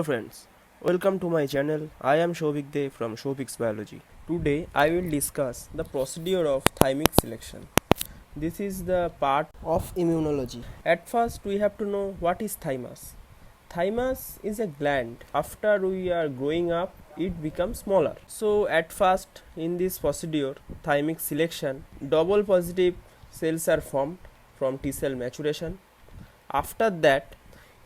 friends, welcome to my channel. I am Shobik De from Shobik's Biology. Today I will discuss the procedure of thymic selection. This is the part of immunology. At first we have to know what is thymus. Thymus is a gland. After we are growing up, it becomes smaller. So at first in this procedure, thymic selection, double positive cells are formed from T cell maturation. After that,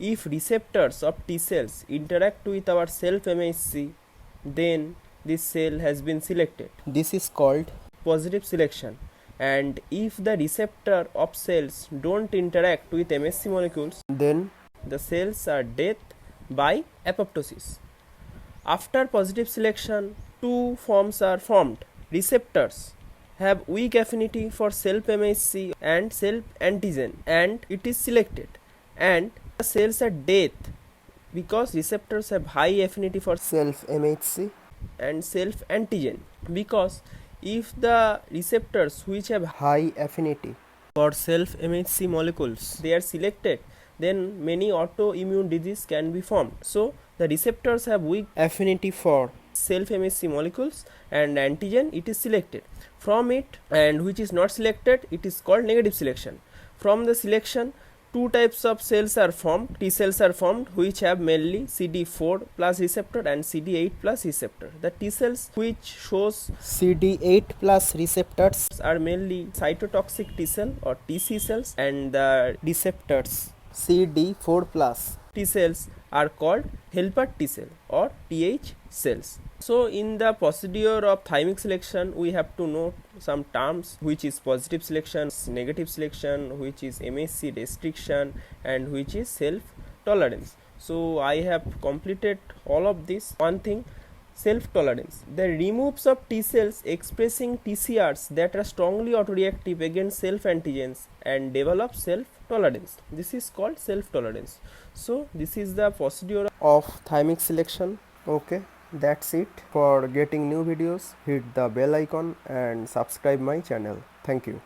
if receptors of T cells interact with our self MHC, then this cell has been selected. This is called positive selection. And if the receptor of cells don't interact with MHC molecules, then the cells are dead by apoptosis. After positive selection, two forms are formed. Receptors have weak affinity for self MHC and self antigen, and it is selected. And the cells are dead because receptors have high affinity for self MHC and self antigen. Because if the receptors which have high affinity for self MHC molecules they are selected, then many autoimmune disease can be formed. So the receptors have weak affinity for self MHC molecules and antigen, it is selected from it, and which is not selected, it is called negative selection. From the selection, two types of cells are formed. T cells are formed which have mainly CD4 plus receptor and CD8 plus receptor. The T cells which shows CD8 plus receptors are mainly cytotoxic T cell or TC cells, and the receptors CD4 plus T cells are called helper T cell or TH cells. So in the procedure of thymic selection, we have to know some terms, which is positive selection, negative selection, which is MHC restriction, and which is self tolerance. So I have completed all of this. One thing, self tolerance. The removes of T cells expressing TCRs that are strongly autoreactive against self antigens and develop self tolerance. This is called self tolerance. So this is the procedure of thymic selection. Okay, that's it. For getting new videos, hit the bell icon and subscribe my channel. Thank you.